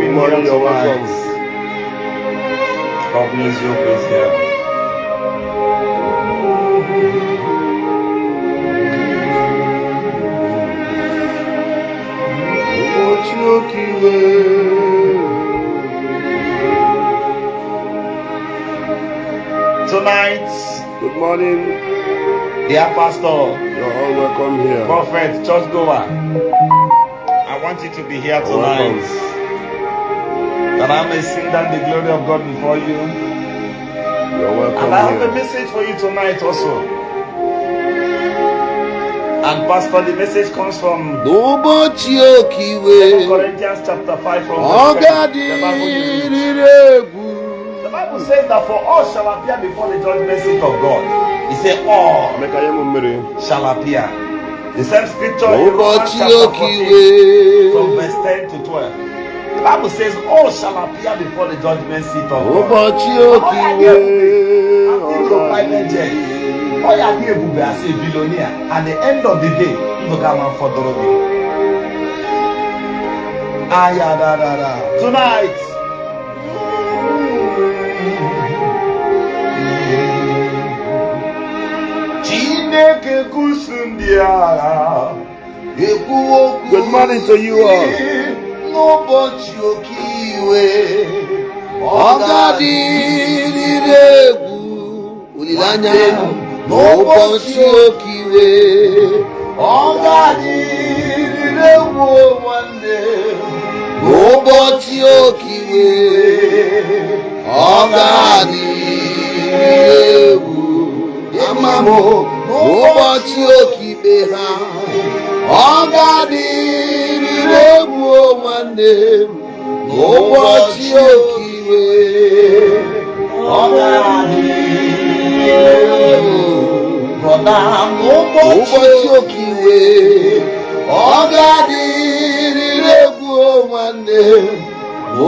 Good morning, you're welcome. God bless you, please here. Tonight, good morning, dear pastor, you're all welcome here. Prophet, churchgoer, I want you to be here tonight, that I may sing down the glory of God before you. You're welcome. And I have a message for you tonight also. And pastor, the message comes from 2 Corinthians chapter 5 from verse 7. The Bible says that for all shall appear before the judgment seat of God. He said all shall appear. The same scripture in Romans chapter 14 from verse 10 to 12. The Bible says all shall appear before the judgment seat of God. As a billionaire, at the end of the day, you come for the tonight. Good morning to you all. N'ụbọchị okiwe ọ ga-adịrịrị egwu nwanne n'ụbọchị okiwe ọ ga-adịrịrị egwu amamo n'ụbọchị okiwe ha ọ ga-adịrịrị egwu nwanne n'ụbọchị okiwe ọ ga-adịrịrị ụbọchị okiwe ọ ga-adịrịrị egwu nwanne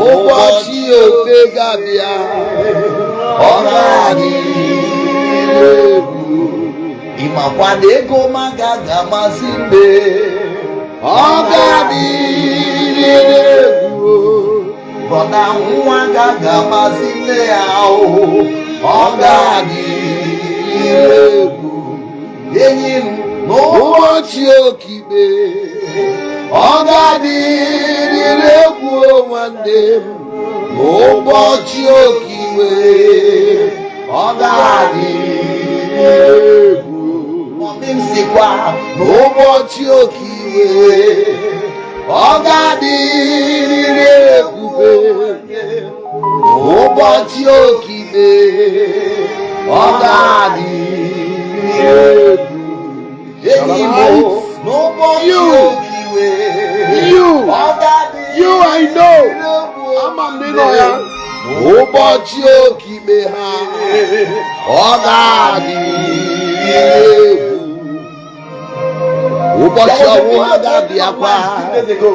ụbọchị okpe ga-abịa ọ ga-adịrịrị egwu ịmakwa na ego maga ga-amasị mbe ọ ga-adịrịrị egwu brọda nwa ga-amasị nne ya ọ ga-adịrịrị egwu enyi m n'ụbọchị okikpe ọ ga-adịrịrị egwu nwanne m n'ụbọchị okikpe ọ ga-adịrịrị egwu m sikwa n'ụbọchị okikpe ọ ga-adịrịrị ebube n'ụbọchị okikpe ọ ga-adịrịrị You, I know. Ụbọchị okikpe ha ọ ga-adịrịrị egwu ụbọchị ọnwụ ha ga-abịakwa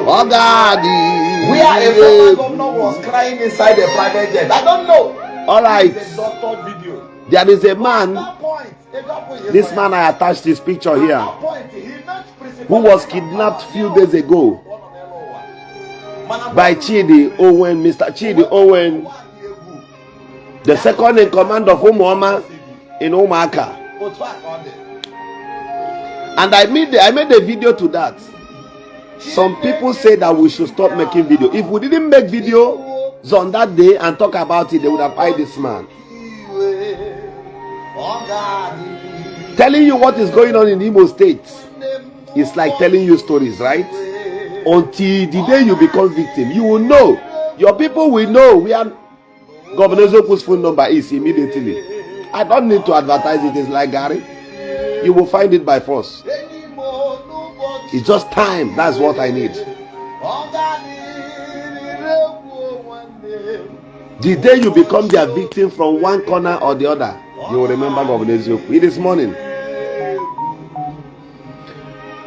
ọ ga-adịrịrị egwu. Was crying inside the private jet. I don't know. All right. There is a man. This man, I attached his picture here, who was kidnapped few days ago by Chidi Owen, Mr. Chidi Owen, the second in command of Umuoma in Umuaka. And I made a video to that. Some people say that we should stop making video. If we didn't make videos on that day and talk about it, they would have hired this man. Telling you what is going on in Igbo State is like telling you stories, right? Until the day you become victim, you will know. Your people will know where Governor Zoku's phone number is immediately. I don't need to advertise it. It's like Gary. You will find it by force. It's just time. That's what I need. The day you become their victim from one corner or the other, you will remember Governor Zoku. It is morning.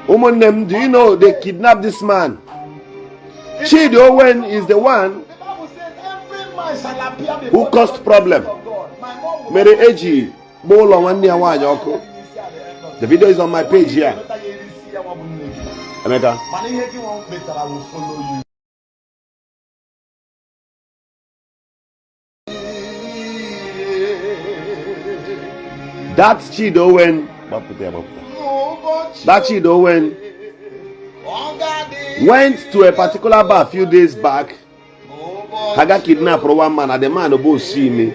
Umonem, do you know they kidnapped this man? Chidi Owen is the one who caused problem. Mere Eji Bolo Wanya Wanyoko. The video is on my page here. Emeka. That Chido went to a particular bar a few days back. Haga kidnapped one man and the man both see me.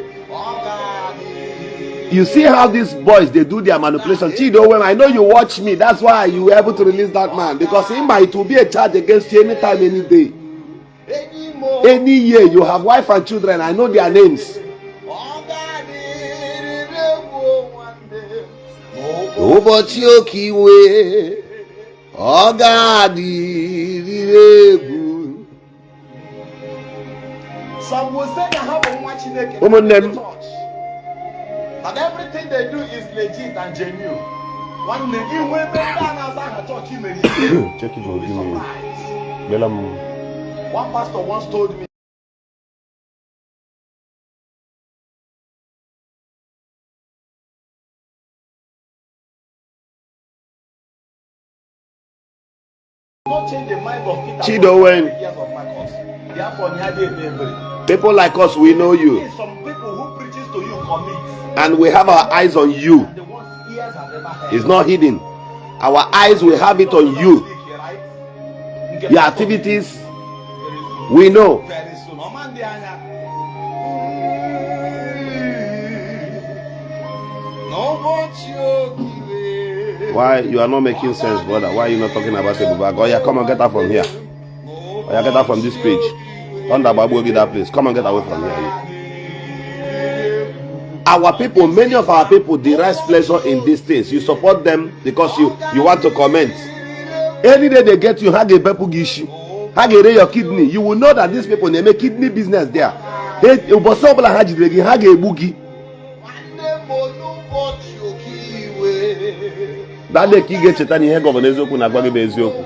You see how these boys they do their manipulation. Chido, I know you watch me. That's why you were able to release that man, because it will be a charge against you anytime, any day, any year. You have wife and children. I know their names. Some will say they have a watching it, but everything they do is legit and genuine. One day, you will be done as a church. Check it for me. One pastor once told me. Not change the mind of Peter. Chido, people like us, we know you. Some people who preaches to you commit. And we have our eyes on you. It's not hidden. Our eyes will have it on you. Your activities, we know. Why you are not making sense, brother? Why are you not talking about the bag? Oh yeah, come and get her from here. Oh yeah, get her from this page. Thunder Babu, get that place. Come and get away from here. Our people, many of our people derive pleasure in these things. You support them because you want to comment. Any day they get you, hag a bepu gishi, hag a your kidney. You will know that these people, they make kidney business there. That they can get chetani here governor Ezoku na gwagi be Ezoku.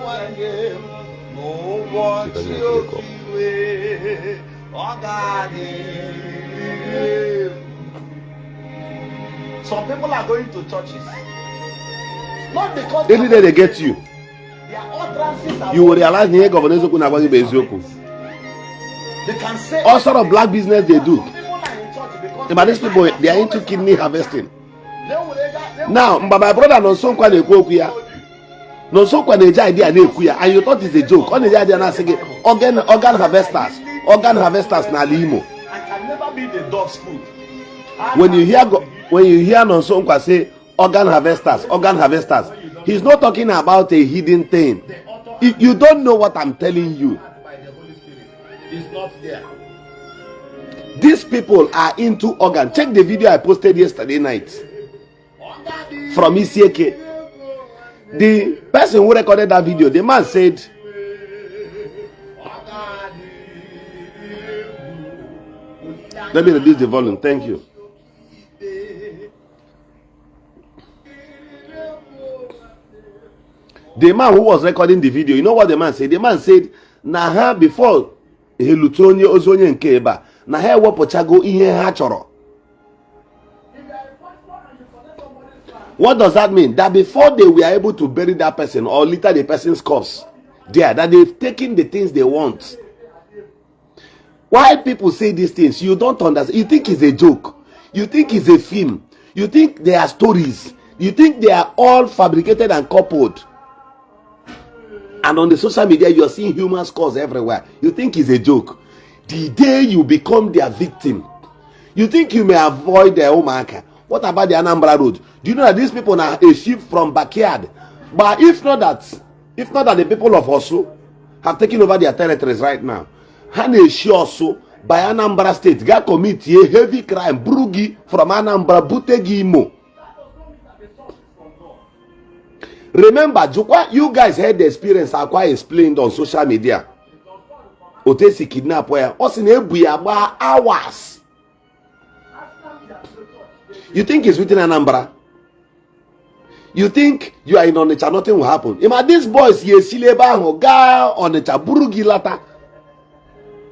Some people are going to churches. Not because any day they get you, you will realize here governor Ezoku na gwagi be Ezoku. They can say all sort of black business they do. But these people, they are into kidney harvesting. Now, my brother no so kwa na-ekwu ya. No so kwa na-eji idea na-ekwu ya, and you thought it's a joke. On the idea na say organ harvesters na Ala Igbo. I can never be the dog's food. When you hear no so kwa say organ harvesters, he's not talking about a hidden thing. If you don't know what I'm telling you, It's not there. these people are into organ. Check the video I posted yesterday night from Isieke. The person who recorded that video, the man said, let me reduce the volume, thank you. The man who was recording the video, you know what the man said? The man said, na before he lutonye ozonye nke eba, na ha ewepochago ihe ha chọrọ. What does that mean? That before they were able to bury that person or litter the person's corpse there, that they've taken the things they want. Why people say these things, you don't understand. You think it's a joke. You think it's a film. You think they are stories. You think they are all fabricated and coupled. And on the social media, you are seeing human skulls everywhere. You think it's a joke. The day you become their victim, you think you may avoid their Omaka. What about the Anambra Road? Do you know that these people are a sheep from backyard? But if not that the people of Osu have taken over their territories right now, Haneshi Osu by Anambra State got commit a heavy crime, Brugi from Anambra, Butegi Imo. Remember, you guys had the experience I quite explained on social media. Otesi kidnap where Osine hours. You think it's within Anambra? You think you are in Onitsha, nothing will happen. Ima these boys here, Sileba, Hoga, Onitsha, Burugi Lata.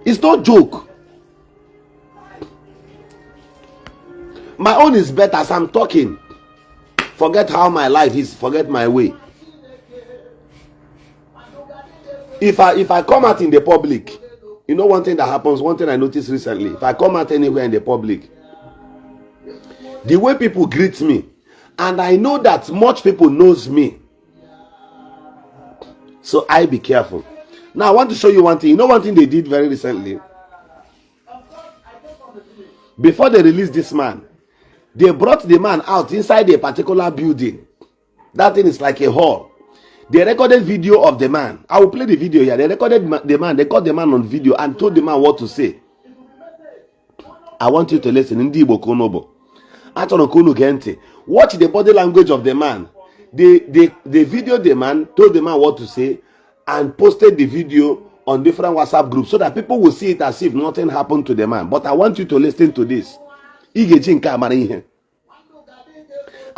It's no joke. My own is better as I'm talking. Forget how my life is, forget my way. If I come out in the public, you know one thing that happens, one thing I noticed recently, if I come out anywhere in the public, the way people greet me, And I know that much people knows me. So I be careful. Now I want to show you one thing. You know one thing they did very recently? Before they released this man, they brought the man out inside a particular building. That thing is like a hall. They recorded video of the man. I will play the video here. They recorded the man. They caught the man on video and told the man what to say. I want you to listen. In Igbo Konobo. Watch the body language of the man. They videoed the man, told the man what to say, and posted the video on different WhatsApp groups so that people will see it as if nothing happened to the man. But I want you to listen to this.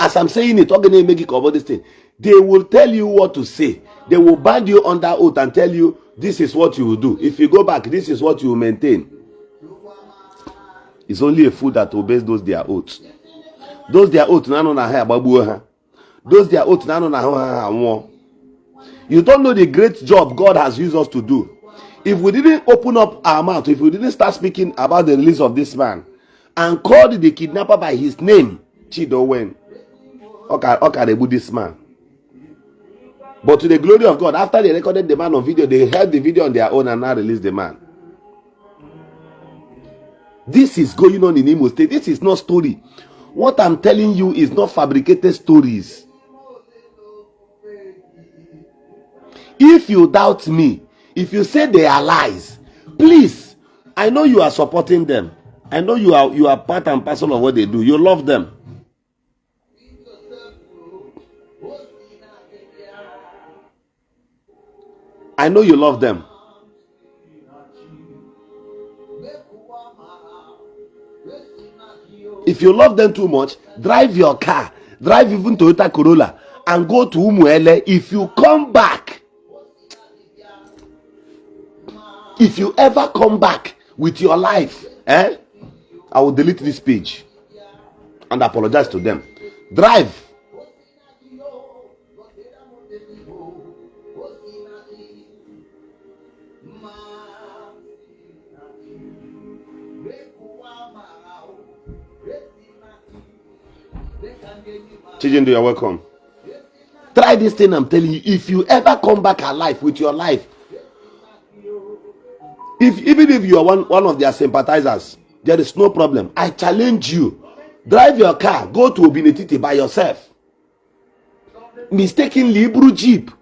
As I'm saying it, make it cover this thing. They will tell you what to say. They will bind you under oath and tell you this is what you will do. If you go back, this is what you will maintain. It's only a fool that obeys those their oaths. Those their oaths na no na ha babu ha. Those their oaths na no na ha. You don't know the great job God has used us to do. If we didn't open up our mouth, if we didn't start speaking about the release of this man and called the kidnapper by his name, Chido when okay, they put this man. But to the glory of God, after they recorded the man on video, they held the video on their own and now released the man. This is going on in Imo State. This is not story. What I'm telling you is not fabricated stories. If you doubt me, if you say they are lies, please, I know you are supporting them. I know you are part and parcel of what they do. You love them. I know you love them. If you love them too much, drive your car, drive even Toyota Corolla, and go to Umuele. If you come back, if you ever come back with your life, I will delete this page and apologize to them. Drive. Chijindo, you're welcome. Try this thing I'm telling you. If you ever come back alive with your life, even if you are one of their sympathizers, there is no problem. I challenge you. Drive your car, go to Obinetiti by yourself. Mistakenly, Ibru Jeep,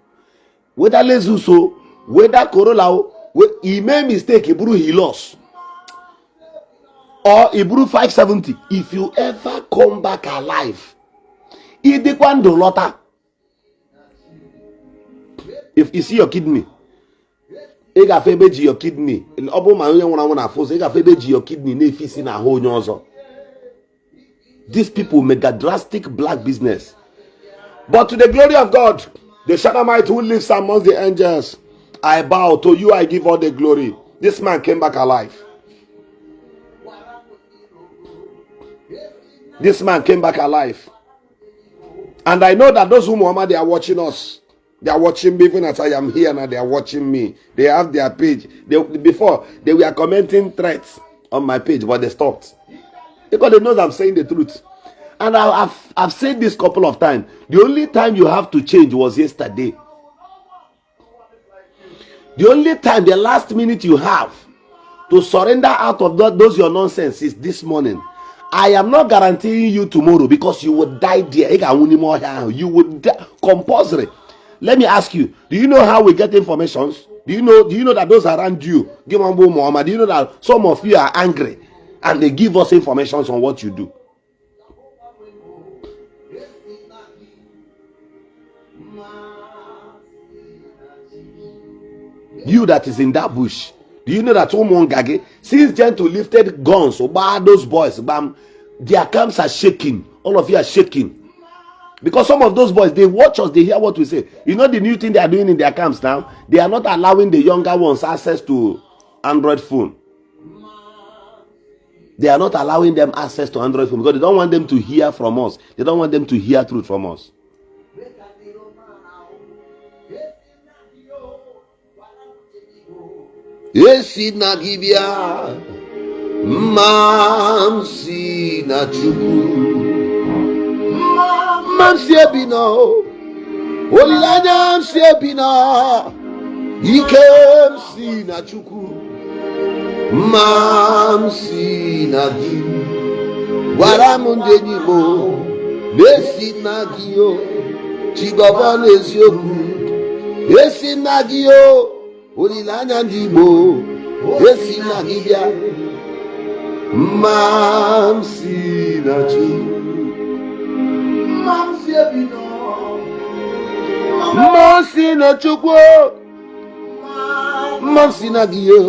whether Lezuso, whether Corolla, he made mistake, Ibru he lost. Or Ibru 570. If you ever come back alive, if you see your kidney, your kidney, your kidney, these people make a drastic black business. But to the glory of God, the Shadamite who lives amongst the angels, I bow to you, I give all the glory. This man came back alive. This man came back alive. And I know that those who Muhammad, they are watching us. They are watching me even as I am here now. They are watching me. They have their page. Before, they were commenting threats on my page, but they stopped. Because they know I'm saying the truth. And I've said this couple of times. The only time you have to change was yesterday. The only time, the last minute you have to surrender out of those your nonsense is this morning. I am not guaranteeing you tomorrow because you will die there. You would die compulsory. Let me ask you, do you know how we get information? Do you know that those around you, do you know that some of you are angry and they give us information on what you do? You that is in that bush, do you know that since Gentle lifted guns, those boys, their camps are shaking. All of you are shaking. Because some of those boys, they watch us, they hear what we say. You know the new thing they are doing in their camps now? They are not allowing the younger ones access to Android phone. They are not allowing them access to Android phone because they don't want them to hear from us. They don't want them to hear truth from us. Esi na gibia mamsi na chuku Mamsiebino, Olilanya Msiebina, Ikem Sina Chuku, Mamsina Gi, Waramundenimo, Nesinagio, Chigobon Ezioku, Esinagio, Olilanya Dibo, Esinagibia, Mamsina Chuku. Mamsina Chukwu, Mamsina Giyo,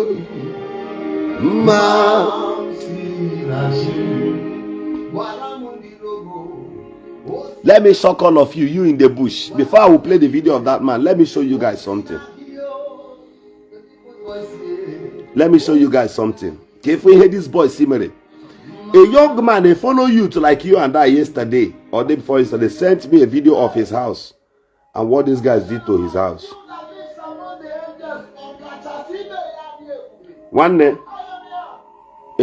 Let me shock all of you in the bush. Before I will play the video of that man, let me show you guys something. Let me show you guys something. If we hear this boy, Simere, a young man, a fellow youth like you and I yesterday, or day before yesterday, sent me a video of his house and what these guys did to his house. One day,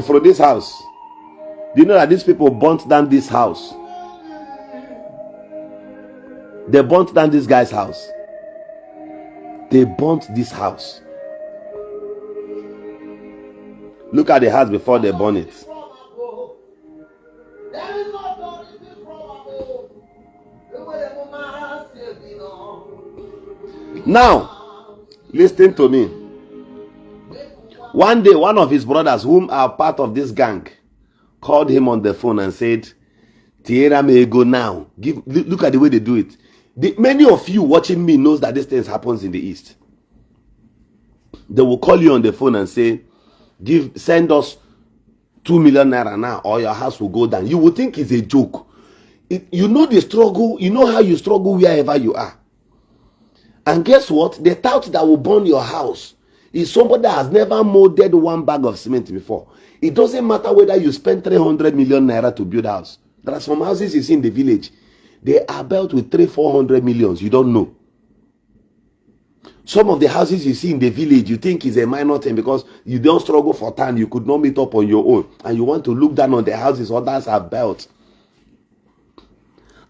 from this house, do you know that these people burnt down this house? They burnt down this guy's house. They burnt this house. Look at the house before they burn it. Now, listen to me. One day, one of his brothers, whom are part of this gang, called him on the phone and said, Tierra may go now. Look at the way they do it. Many of you watching me knows that this thing happens in the East. They will call you on the phone and say, send us 2 million naira now, or your house will go down. You will think it's a joke. You know the struggle. You know how you struggle wherever you are. And guess what? The tout that will burn your house is somebody that has never molded one bag of cement before. It doesn't matter whether you spend 300 million naira to build a house. There are some houses you see in the village. They are built with 300-400 millions. You don't know. Some of the houses you see in the village, you think is a minor thing because you don't struggle for time. You could not meet up on your own. And you want to look down on the houses others have built.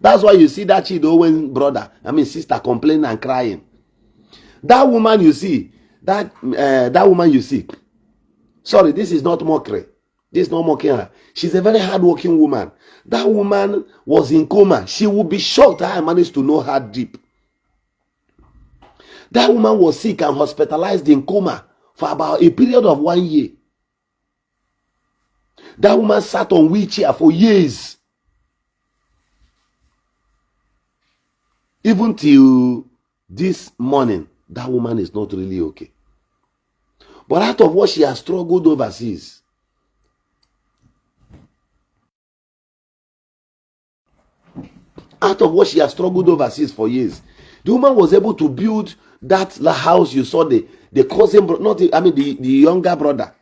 That's why you see that Chido brother, sister complaining and crying. That woman you see, that woman you see. Sorry, this is not mockery. This is not mocking her. She's a very hardworking woman. That woman was in coma. She would be shocked how I managed to know her deep. That woman was sick and hospitalized in coma for about a period of 1 year. That woman sat on wheelchair for years. Even till this morning, that woman is not really okay. But out of what she has struggled overseas, for years, the woman was able to build that house you saw, the cousin, the younger brother.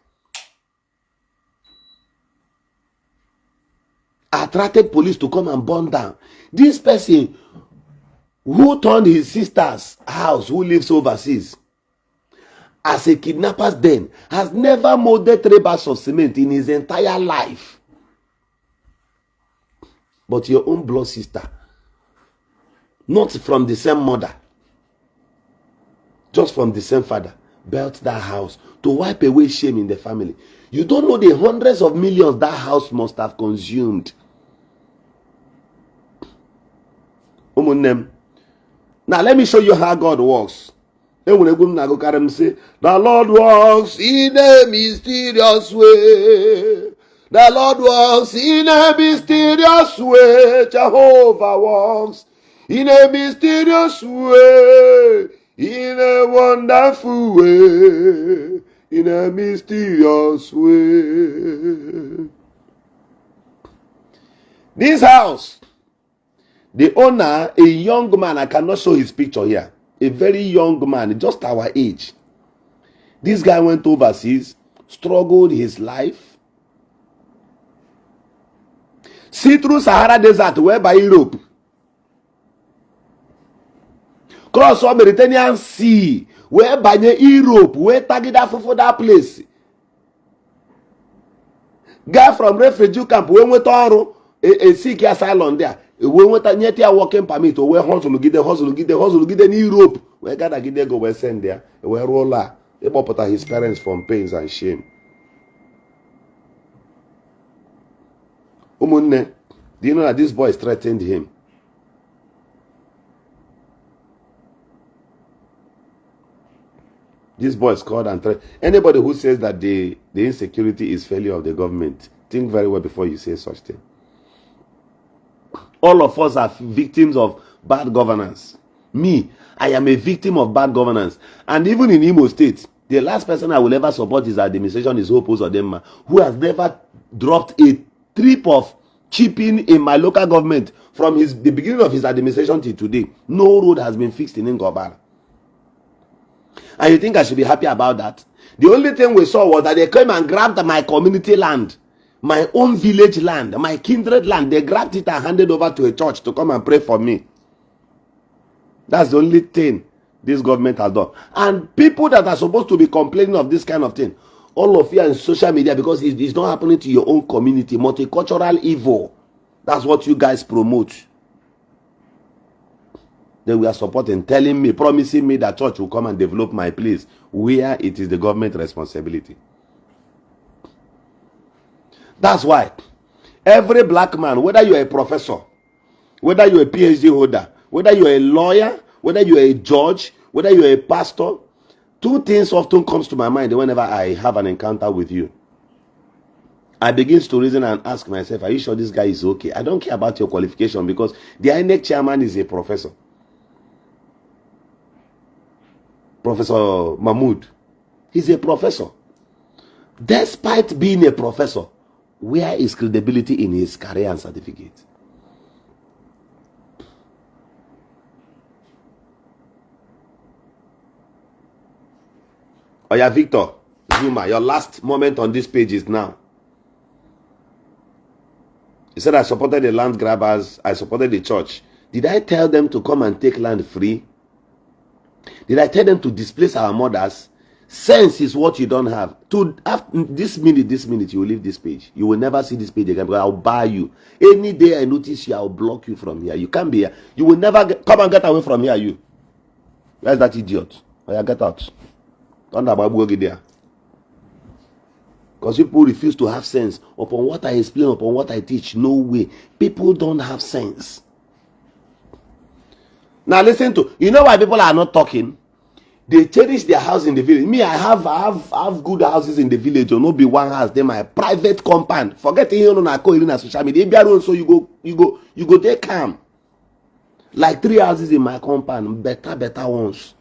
Attracted police to come and burn down. This person who turned his sister's house, who lives overseas, as a kidnapper's den, has never molded 3 bags of cement in his entire life. But your own blood sister, not from the same mother, just from the same father, built that house to wipe away shame in the family. You don't know the hundreds of millions that house must have consumed. Now let me show you how God works. The Lord works in a mysterious way. The Lord works in a mysterious way. Jehovah works in a mysterious way. In a wonderful way. In a mysterious way. This house, the owner, a young man, I cannot show his picture here. A very young man, just our age. This guy went overseas, struggled his life. See through Sahara Desert, where by Europe. Cross the Mediterranean Sea, where by Europe, where Tagida for that place. Guy from refugee camp, when we a sick asylum there. we want to get a working permit or we hustle get in Europe. We gotta get there, go we send there. We roll out. They put his parents from pains and shame. Umunne, do you know that this boy threatened him? This boy is called and threatened. Anybody who says that the insecurity is failure of the government, think very well before you say such thing. All of us are victims of bad governance. Me, I am a victim of bad governance. And even in Imo State, the last person I will ever support his administration is Hope Uzodinma, who has never dropped a trip of chipping in my local government from the beginning of his administration till today. No road has been fixed in Ngobara. And you think I should be happy about that? The only thing we saw was that they came and grabbed my community land, my own village land, my kindred land. They grabbed it and handed over to a church to come and pray for me. That's the only thing this government has done. And people that are supposed to be complaining of this kind of thing, all of you are in social media because it's not happening to your own community. Multicultural evil. That's what you guys promote. Then we are supporting, telling me, promising me that church will come and develop my place where it is the government responsibility. That's why every black man, whether you're a professor, whether you're a PhD holder, whether you're a lawyer, whether you're a judge, whether you're a pastor, two things often comes to my mind whenever I have an encounter with you. I begin to reason and ask myself, are you sure this guy is okay? I don't care about your qualification because the INEC chairman is a professor. Professor Mahmoud, he's a professor. Despite being a professor, where is credibility in his career and certificate? Oh yeah, Victor Zuma, your last moment on this page is now. He said, I supported the land grabbers, I supported the church. Did I tell them to come and take land free? Did I tell them to displace our mothers? Sense is what you don't have. This minute, you will leave this page. You will never see this page again because I'll bar you. Any day I notice you, I'll block you from here. You can't be here. You will never come and get away from here, you. Where's that idiot? Oh yeah, get out. Don't go there. Because people refuse to have sense. Upon what I explain, upon what I teach, no way. People don't have sense. Now listen to, you know why people are not talking? They cherish their house in the village. Me, I have good houses in the village. Or no be one house. They my private compound. Forget it on social media. So you go take calm. Like 3 houses in my compound. Better ones.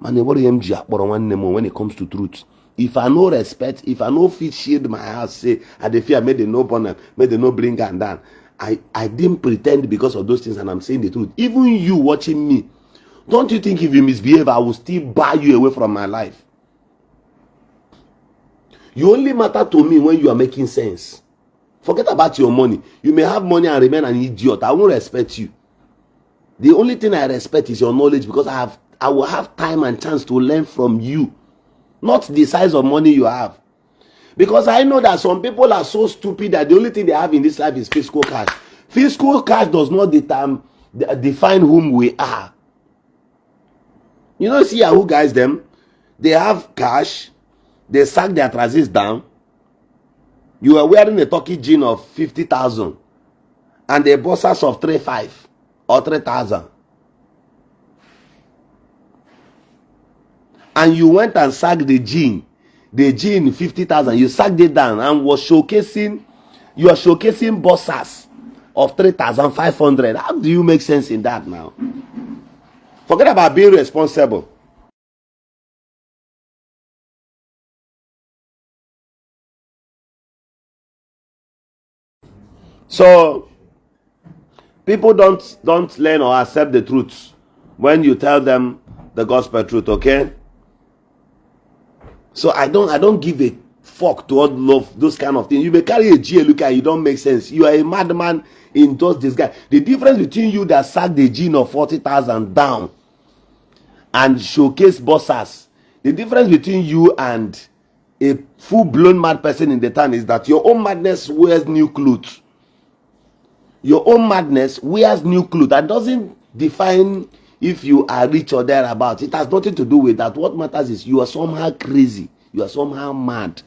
Man, when it comes to truth. If I no respect, if I no fit shield my house, say I dey fear, made the no burn, made the no bring and down. I didn't pretend because of those things, and I'm saying the truth. Even you watching me, don't you think if you misbehave, I will still bar you away from my life? You only matter to me when you are making sense. Forget about your money. You may have money and remain an idiot. I won't respect you. The only thing I respect is your knowledge, because I will have time and chance to learn from you, not the size of money you have. Because I know that some people are so stupid that the only thing they have in this life is fiscal cash. Fiscal cash does not define whom we are. You know, see who guys them? They have cash. They sack their trousers down. You are wearing a turkey jean of 50,000 and a bossers of 3,500 or 3,000. And you went and sacked the jean 50,000. You sacked it down and was showcasing. You are showcasing bossers of 3,500. How do you make sense in that now? Forget about being responsible. So people don't learn or accept the truth when you tell them the gospel truth, okay? So I don't give a fuck to all love those kind of things. You may carry a G look at you, don't make sense. You are a madman in just this guy. The difference between you that sacked the gene of 40,000 down and showcase bossers, the difference between you and a full-blown mad person in the town is that your own madness wears new clothes. Your own madness wears new clothes and doesn't define if you are rich or thereabouts. It has nothing to do with that. What matters is you are somehow crazy. You are somehow mad.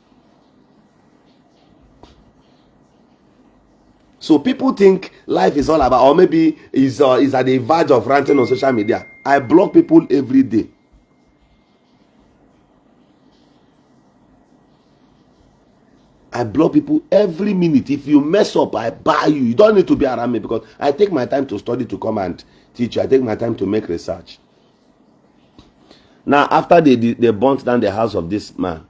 So people think life is all about, or maybe is at the verge of ranting on social media. I block people every day. I block people every minute. If you mess up, I bar you. You don't need to be around me because I take my time to study, to come and teach you. I take my time to make research. Now, after they burnt down the house of this man,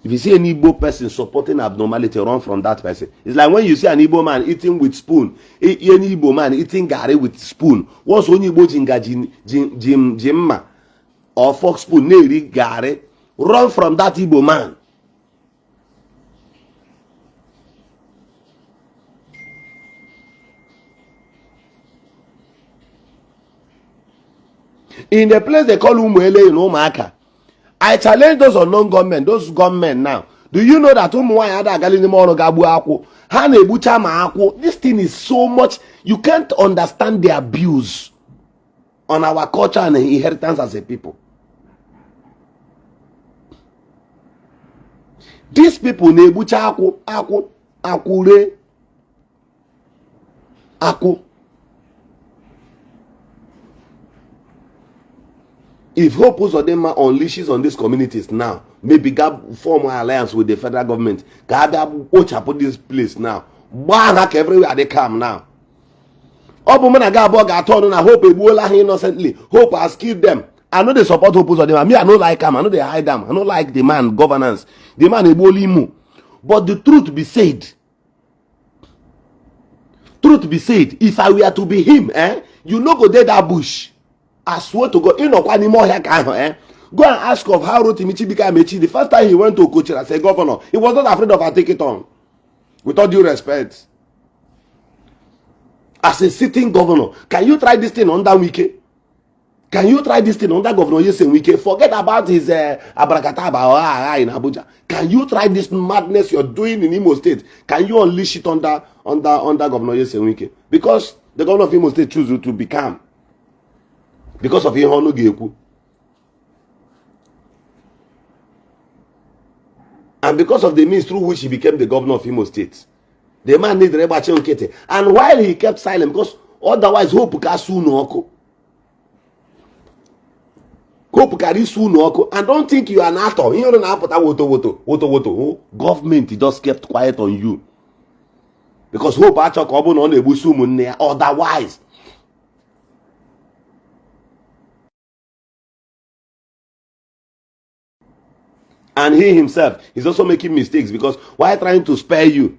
if you see an Igbo person supporting abnormality, run from that person. It's like when you see an Igbo man eating with spoon, an Igbo man eating gari with spoon. Once only Igbo jimma or fork spoon, neri gari, run from that Igbo man. In the place they call Umuele in Omaka, I challenge those unknown gunmen, those gunmen now. Do you know that this thing is so much, you can't understand the abuse on our culture and inheritance as a people. These people nebucha aku. If Hope Uzodinma unleashes on these communities now, maybe form an alliance with the federal government, put this place now. Back everywhere they come now. Hope innocently. Hope has killed them. I know they support Hope Uzodinma. Me, I don't like them. I know they hide them. I don't like the man governance. The man Ebolimu. But the truth be said, if I were to be him, you no go dead that bush. I swear to God, go and ask of how Rotimichi became Mechi. The first time he went to Kochi as a governor, he was not afraid of a take it on. With all due respect. As a sitting governor, can you try this thing under Wike? Can you try this thing under Governor Yesen Wike? Forget about his Abrakataba in Abuja. Can you try this madness you're doing in Imo State? Can you unleash it under Governor Yesen Wike? Because the governor of Imo State chose to become. Because of Ihonu Geku. And because of the means through which he became the governor of Imo State. The man needs Rebache Nkete. And while he kept silent, because otherwise Hope Kasu Noko. Hope Karisu Noko. And don't think you are an actor. You don't know woto. Government just kept quiet on you. Because Hope Achok Obon on the Busumun otherwise. And he himself is also making mistakes because while trying to spare you,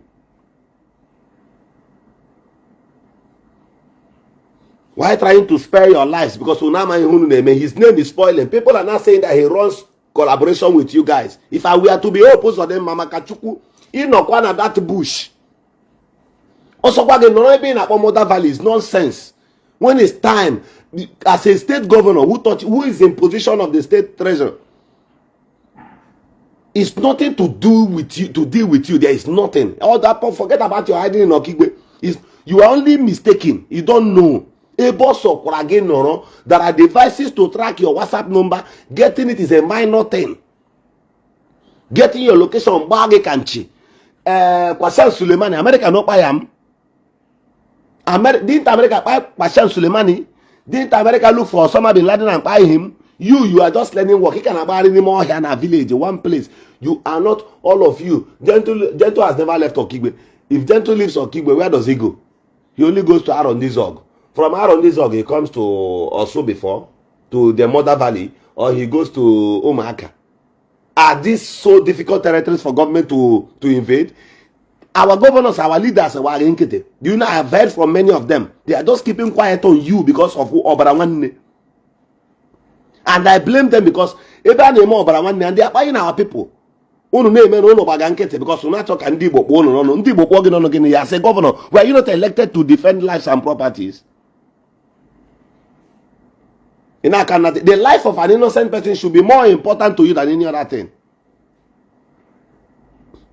while trying to spare your lives, because his name is spoiling. People are not saying that he runs collaboration with you guys. If I were to be opposed to them, Mama Kachuku, Inokwana that bush. Also, what they not being at Mother Valley is nonsense. When it's time, as a state governor who is in position of the state treasurer, it's nothing to do with you, to deal with you. There is nothing. All that, forget about your hiding in Okigwe. You are only mistaken. You don't know. There are devices to track your WhatsApp number. Getting it is a minor thing. Getting your location on Bage Kanchi. Kwashan Suleimani. America no buy him. Didn't America buy Kwashan Suleimani? Didn't America look for Osama bin Laden and buy him? You are just learning work. He can about anymore here in a village, one place. You are not, all of you. Gentle has never left Okigwe. If Gentle leaves Okigwe, where does he go? He only goes to Arondizog. From Arondizog, he comes to Oso before, to the Mother Valley, or he goes to Omaka. Are these so difficult territories for government to invade? Our governors, our leaders, do you know, I have heard from many of them. They are just keeping quiet on you because of Obaramane. And I blame them because and they are buying our people. Because we're not talking as a governor, were you not elected to defend lives and properties? The life of an innocent person should be more important to you than any other thing.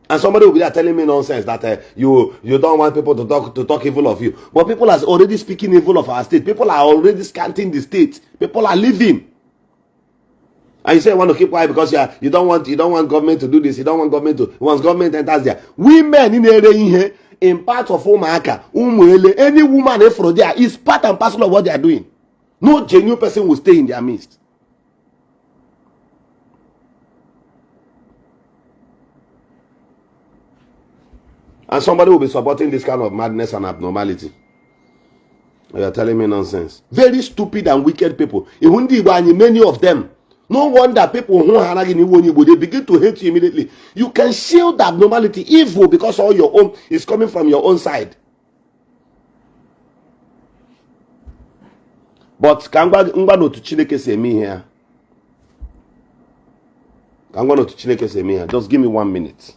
And somebody will be there telling me nonsense that you don't want people to talk evil of you. But people are already speaking evil of our state. People are already scanting the state. People are leaving. And you say you want to keep quiet because you don't want government to do this. You don't want government to. Once government enters there, women in part of Omaka, any woman from there is part and parcel of what they are doing. No genuine person will stay in their midst. And somebody will be supporting this kind of madness and abnormality. You are telling me nonsense. Very stupid and wicked people. Many of them. No wonder people who are they begin to hate you immediately. You can shield the abnormality, evil, because all your own is coming from your own side. But Kangba to Chineke say me here. Kangba to Chineke say me here. Just give me 1 minute.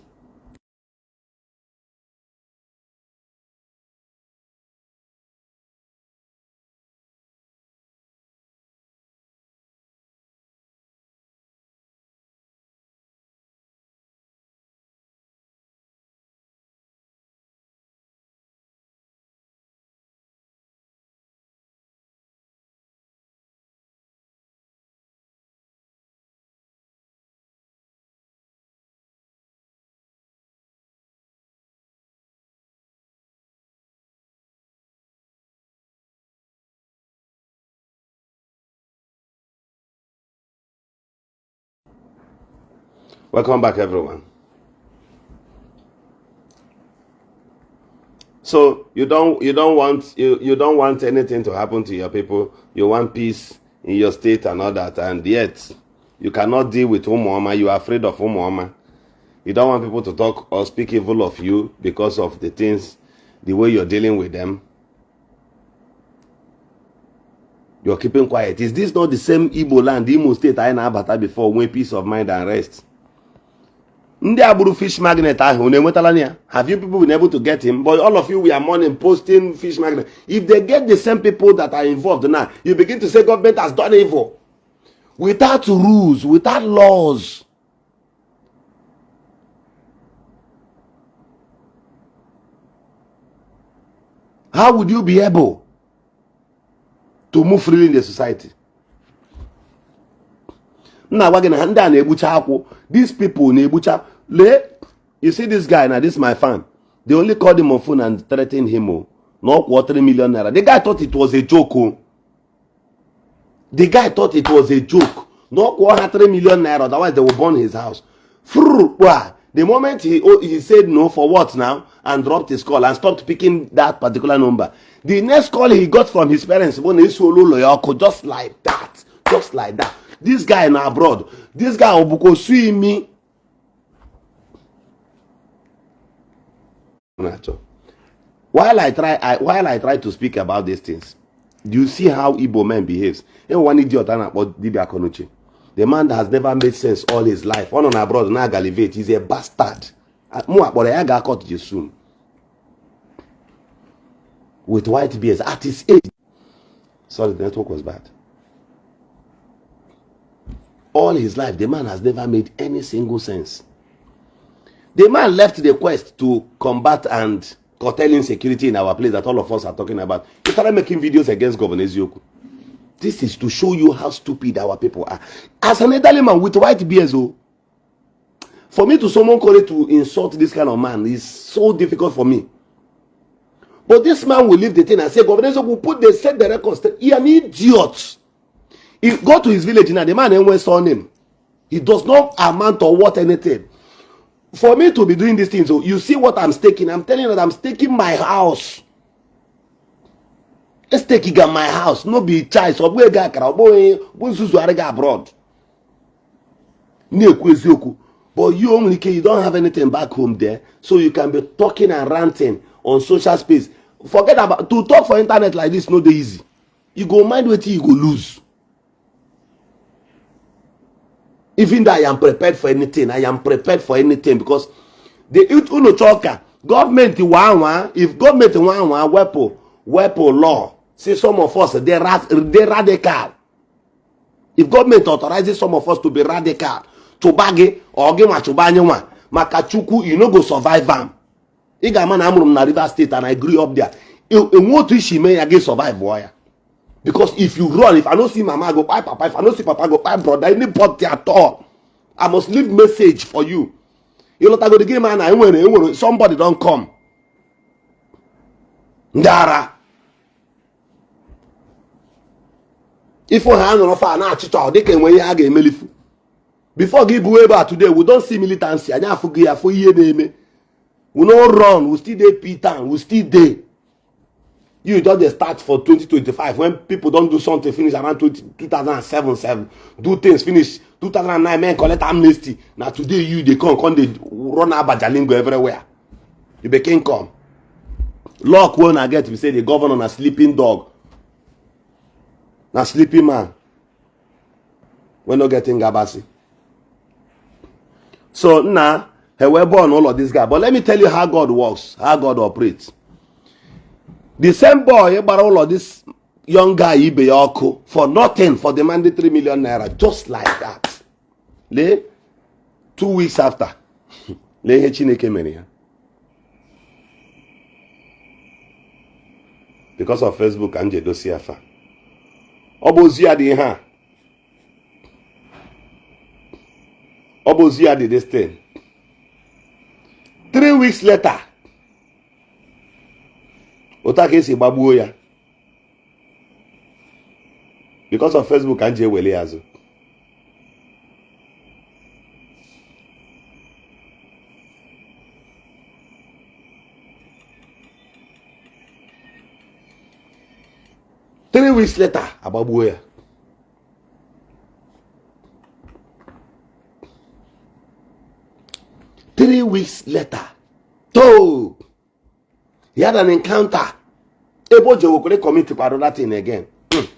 Welcome back, everyone. So you don't want anything to happen to your people. You want peace in your state and all that, and yet you cannot deal with Umuoma. You are afraid of Umuoma. You don't want people to talk or speak evil of you because of the way you're dealing with them. You're keeping quiet. Is this not the same Igbo land, Imo state I know before, when peace of mind and rest? Ndị agburu fish magnet ahụ na-enwetala ya. Have you people been able to get him? But all of you, we are morning posting fish magnet. If they get the same people that are involved now, you begin to say government has done evil. Without rules, without laws. How would you be able to move freely in the society? These people, you see this guy now, this is my fan. They only called him on phone and threatened him. No, 3 million naira. The guy thought it was a joke. The guy thought it was a joke. No, 3 million naira, otherwise they will burn his house. The moment he said no, for what now, and dropped his call and stopped picking that particular number, the next call he got from his parents, just like that. Just like that. This guy in abroad, this guy obuko sue me. While I try to speak about these things, do you see how Igbo man behaves? One idiot about Dibia Konuchi. The man has never made sense all his life. On abroad, now Galivate, he's a bastard. With white beards at his age. Sorry, the network was bad. All his life, the man has never made any single sense. The man left the quest to combat and curtail insecurity in our place that all of us are talking about. He started making videos against Governor Ezioku. This is to show you how stupid our people are. As an elderly man with white beards, for me to summon courage to insult this kind of man is so difficult for me. But this man will leave the thing and say, Governor Ezioku set the record straight. He an idiot. He go to his village now, the man anyway saw him. He does not amount or what anything. For me to be doing these things, you see what I'm staking. I'm telling you that I'm staking my house. Let's take my house. No be child. So we ga kara. Boy, abroad. But you only you don't have anything back home there, so you can be talking and ranting on social space. Forget about to talk for internet like this. No, easy. You go mind what you go lose. Even though I am prepared for anything, I am prepared for anything because the uno choker government if government weapon law, say some of us they radical. If government authorizes some of us to be radical, to bag or give a Makachuku, you no go survive am. Igama na amụrụ na Rivers State and I grew up there. What she may again survive boy. Because if you run, if I don't see mama, I go buy papa. If I don't see papa, I go buy brother. Anybody at all. I must leave message for you. You know, I go to game and somebody don't come. Ndara. If you hand on offer na chito, they can when you have a melifu. Before give away today, we don't see militancy. I never forget for year name. We no run, we still dey Peter, we still dey. You just start for 2025 when people don't do something finish around 2007, do things finish 2009 men collect amnesty. Now today you they come they run abajalingo everywhere. You became come. Luck when I get we say the governor a sleeping dog. Na sleeping man. We're not getting Gabasi. So now, we're born all of this guy. But let me tell you how God works, how God operates. The same boy about all of this young guy Ibe for nothing for demanding 3 million naira, just like that. 2 weeks after, because of Facebook and Jedosiafa. Obozia di ha. Obozia did this thing. 3 weeks later, Otakesi Babuya. Because of Facebook and Jeweliazo. Three weeks later, Ababuya. Three weeks later, he had an encounter. Ebo Joe could commit to that thing again.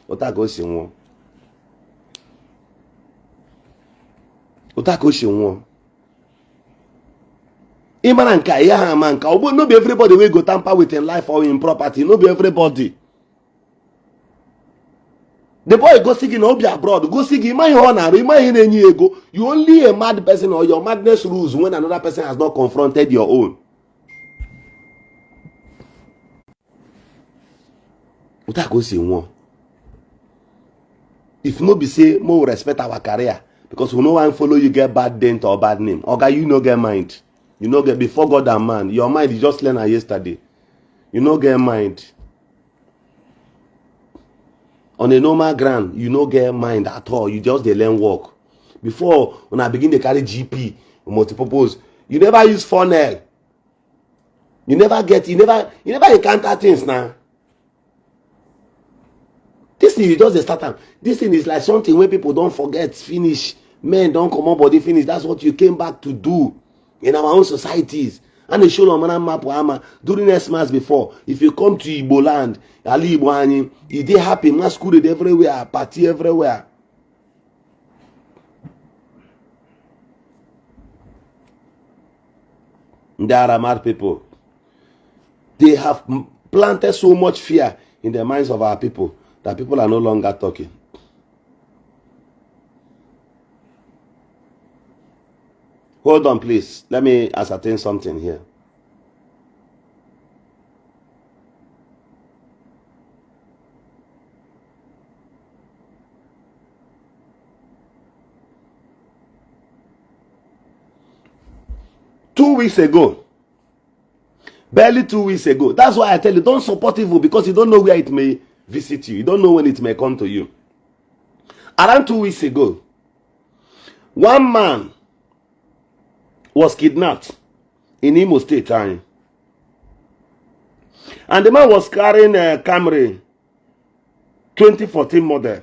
Otako Shinwo. Otako Shinwo. Imananka, yeah, manka. No be everybody will go tamper with in life or in property. No be everybody. The boy go seeking obi abroad, go seeking my honor, remind any ego. You only a mad person or your madness rules when another person has not confronted your own. If no be say more respect our career, because we no one follow you get bad dent or bad name. Okay, you no get mind. You no get before God and man. Your mind is just learned yesterday. You no get mind. On a normal ground, you no get mind at all. You just dey learn work. Before, when I begin to carry GP, multipurpose, you never use funnel. You never encounter things now. This thing you just dey start. This thing is like something where people don't forget, finish. Men don't come up body finish. That's what you came back to do in our own societies. And they show on map during Xmas before. If you come to Igbo land, Ala Igbo, they happy, masquerade everywhere, party everywhere. There are mad people. They have planted so much fear in the minds of our people that people are no longer talking. Hold on, please. Let me ascertain something here. Barely 2 weeks ago. That's why I tell you, don't support evil because you don't know where it may visit you. You don't know when it may come to you. Around 2 weeks ago, one man was kidnapped in Imo State. And the man was carrying a Camry 2014 model.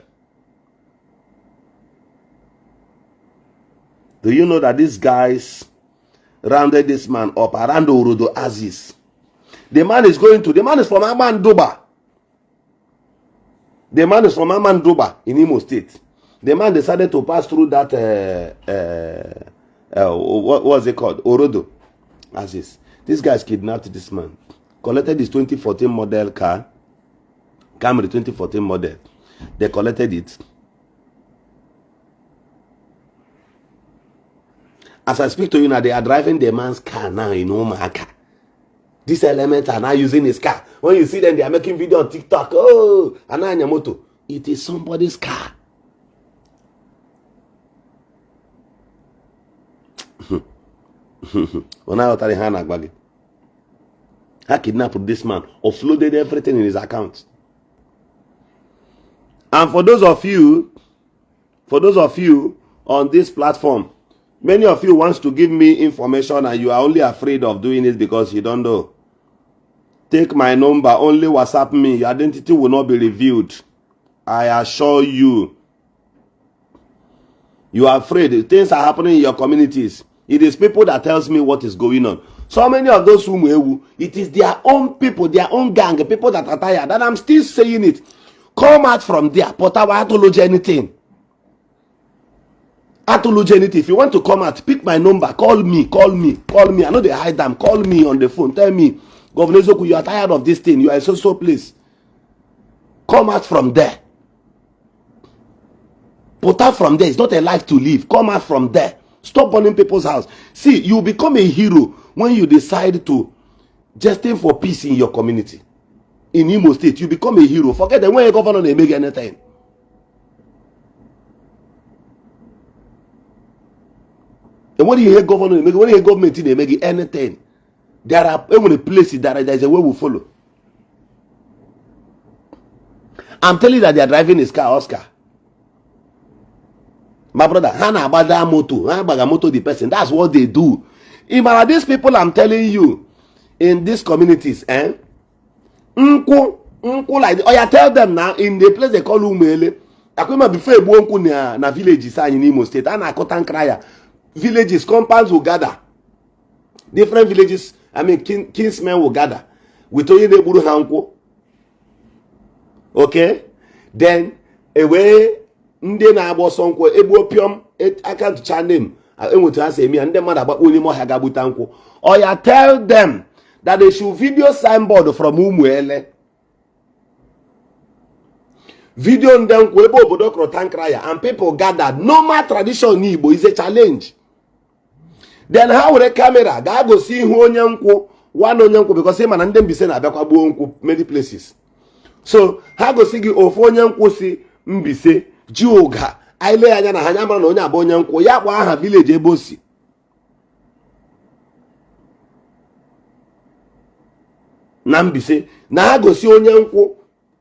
Do you know that these guys rounded this man up around Orodo Aziz? The man is from Amandoba. The man is from Amandoba in Imo State. The man decided to pass through that what was it called? Orodo Aziz. These guys kidnapped this man, collected his 2014 model car, Camry 2014 model. They collected it. As I speak to you now, they are driving the man's car now in Omaka. These elements are now using his car. When you see them, they are making video on TikTok. Oh, Ananyamoto. It is somebody's car. When I uttered Hannah Baggy, I kidnapped this man, offloaded everything in his account. And for those of you on this platform, many of you wants to give me information and you are only afraid of doing it because you don't know. Take my number, only WhatsApp me. Your identity will not be revealed. I assure you. You are afraid. Things are happening in your communities. It is people that tells me what is going on. So many of those who it is their own people, their own gang, people that are tired. And I'm still saying it. Come out from there. Potawa atology anything. Atology anything. If you want to come out, pick my number. Call me. I know they hide them. Call me on the phone. Tell me, Governor Zoku, you are tired of this thing. You are in so place. Come out from there. Put out from there. It's not a life to live. Come out from there. Stop burning people's house. See, you become a hero when you decide to destined for peace in your community. In Imo State, you become a hero. Forget that when a governor they make anything. And when you hear governor they make, when you hear government they make anything, there are places that there is a way we follow. I'm telling you that they are driving his car, Oscar. My brother, Hana Bada Moto, Hana Bagamoto the person. That's what they do. Imagine these people I'm telling you in these communities, like oh, you tell them now in the place they call Umele. Akuma before Ebonku na villages in Imo State, and Akotan Kraya. Villages, compounds will gather. Different villages, I mean kinsmen will gather. With Oye de Buru Hanko. Okay? Then away ndị na-agba ọsọ nkwụ egbu opium aka ntụcha name enwetu ha si eme ya ndị mmadụ agbakpọ onye ọhịa ga-agbuta nkwụ. Oya tell them that they should video signboard from Umuele. Video ndị nkwụ ebe obodo kọrọ tankraya and people gathered. Normal tradition Igbo is a challenge. Then ha were camera ga-agosi ihu onye nkwụ one onye nkwụ because ịma na ndị Mbaise na-abịakwa gbuo nkwụ many places. So ha gosi gị ofu onye nkwụ si Mbaise Jiuga aile anya na hanya mara na onye abụ onye nkwụ ya kpọ aha village ebe o si. Na Mbaise na ha gosi onye nkwụ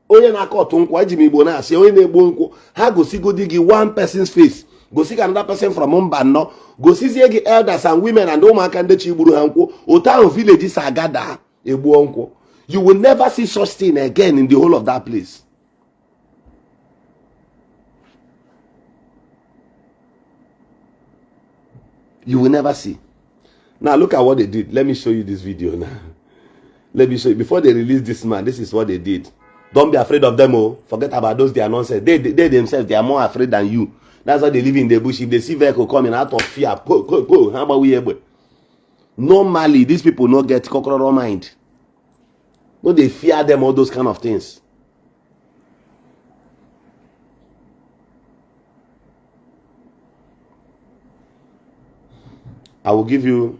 onye na-akọ ọtụ nkwụ eji m Igbo na-asị onye na-egbo nkwụ ha gosigodi gị one person's face gosi ka another person from mba nnọọ gosizie gị elders and women and ụmụaka ndị chi gburu ha nkwụ otu ahụ village Saga daa egbuo nkwụ. You will never see such thing again in the whole of that place. You will never see. Now look at what they did. Let me show you this video now. Let me show you. Before they release this man, this is what they did. Don't be afraid of them. Oh, forget about those. They are nonsense. They themselves, they are more afraid than you. That's why they live in the bush. If they see vehicle coming out of fear, go. How about we able? Normally, these people not get cockroach mind. No, they fear them, all those kind of things. I will give you,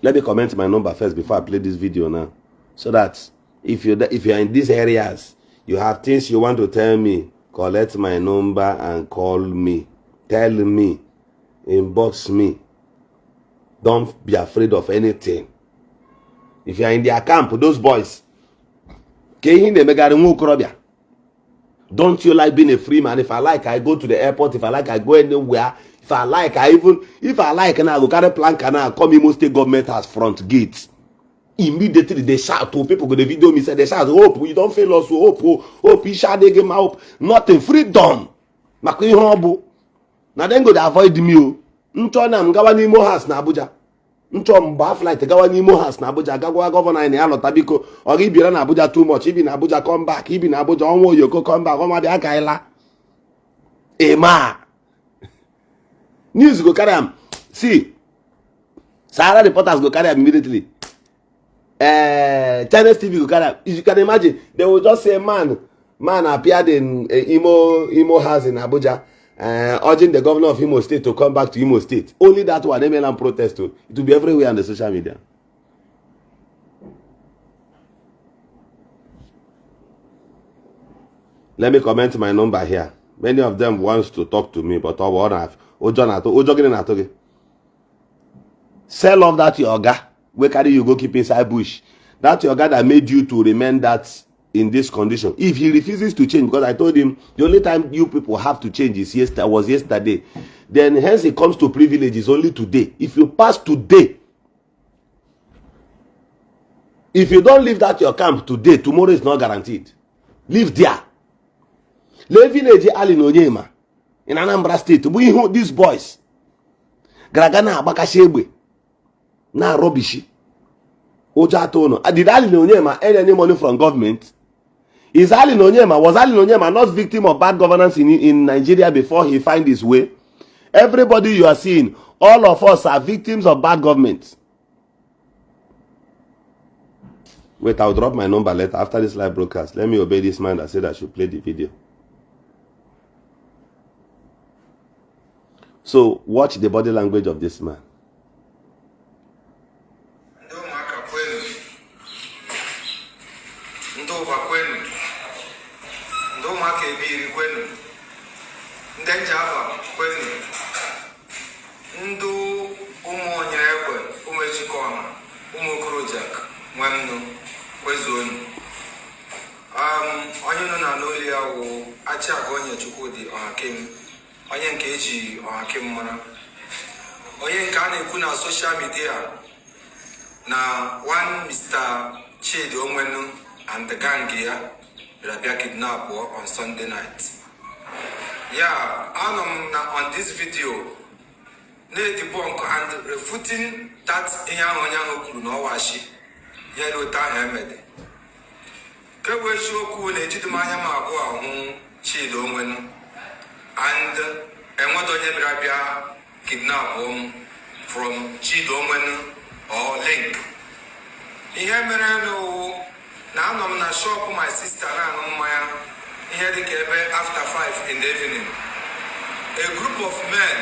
let me comment my number first before I play this video now. So that if you're in these areas, you have things you want to tell me, collect my number and call me. Tell me. Inbox me. Don't be afraid of anything. If you are in their camp, those boys, don't you like being a free man? If I like, I go to the airport. If I like, I go anywhere. If I like, and I go carry plank and I come Imo State government as front gate. Immediately they shout to people. Go the video me say they shout, hope you don't fail us. Hope you shout they give my hope. Nothing, freedom. Now then go to avoid me. Nchona mgawa ni Imo house na Abuja. Nchomba flight gawa ni Imo house na Abuja. Gagwa governor in Alota biko. Ogi bira na Abuja too much. Ibi na Abuja come back. Ibi na Abuja onwo yoko come back. Oma bia kaila. Ema. News go carry am. See, Sahara reporters go carry am immediately. Channels TV go carry am. You can imagine, they will just say man appeared in Imo house in Abuja, urging the governor of Imo State to come back to Imo State. Only that one, MLM protest. It will be everywhere on the social media. Let me comment my number here. Many of them wants to talk to me, but I won't have. Sell off that your guy. Where carry you go keep inside bush? That your guy that made you to remain that in this condition. If he refuses to change, because I told him the only time you people have to change is yesterday. Then hence it comes to privilege is only today. If you pass today, if you don't leave that your camp today, tomorrow is not guaranteed. Live there. Living Ali Nonyema in Anambra State. We these boys. Gragana Abakashebe. Na rubbish. Oja Tono. Did Ali Nonyema earn any money from government? Was Ali Nonyema not victim of bad governance in Nigeria before he find his way? Everybody you are seeing, all of us are victims of bad government. Wait, I'll drop my number later after this live broadcast. Let me obey this man that said I should play the video. So, watch the body language of this man. onye nke eji ọhakem mara onye nke a na-ekwu na social media na one Mr. Chidi Onwenu and the gang ya bịa kidnap on Sunday night. Yeah, on this video na-debunk and refuting that ihe ahụ onye ahụ kwuru na ọwashi ya lota ahụ emede kewe eziokwu na-ejidemanya ma abụọ ahụ Chidi Onwenu and enweghị onye bịa kidnap from Chidi Onwenu or link. Ihe mere no na anọ m na shop my sister na anụ mmanya ihe dị ka ebe after 5 in the evening. A group of men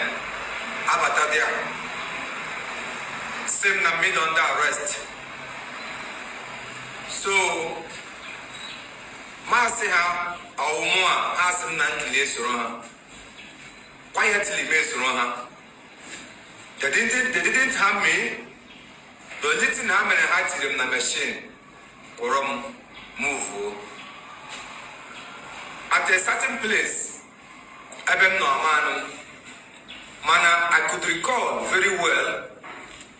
abata there. Same na mid under arrest. So maasị ha ọwụmụ a ha sị na nkili esoro ha. Quietly mesoro ha. They didn't harm me. The little na mere ha tiri m na machine kpọrọ m move. At a certain place ebe m nọ amanụ mana I could recall very well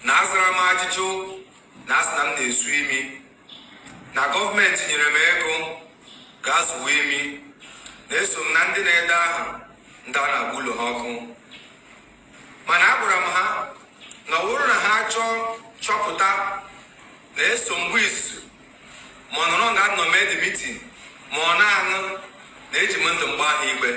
na azara m ajụjụ na asị na m na-esu imi na gọọmenti nyere m ego gaa zuo imi na-eso m na ndị na-ede ahụ ndị a na-agba ụlọ ha ọkụ mana agwara m ha na ọ bụrụ na ha chọpụta na-eso mgbu izu ma ọ nọrọ ga-anọ mee the meeting ma ọ na-anụ na eji m ndụ mgba ahụ igbe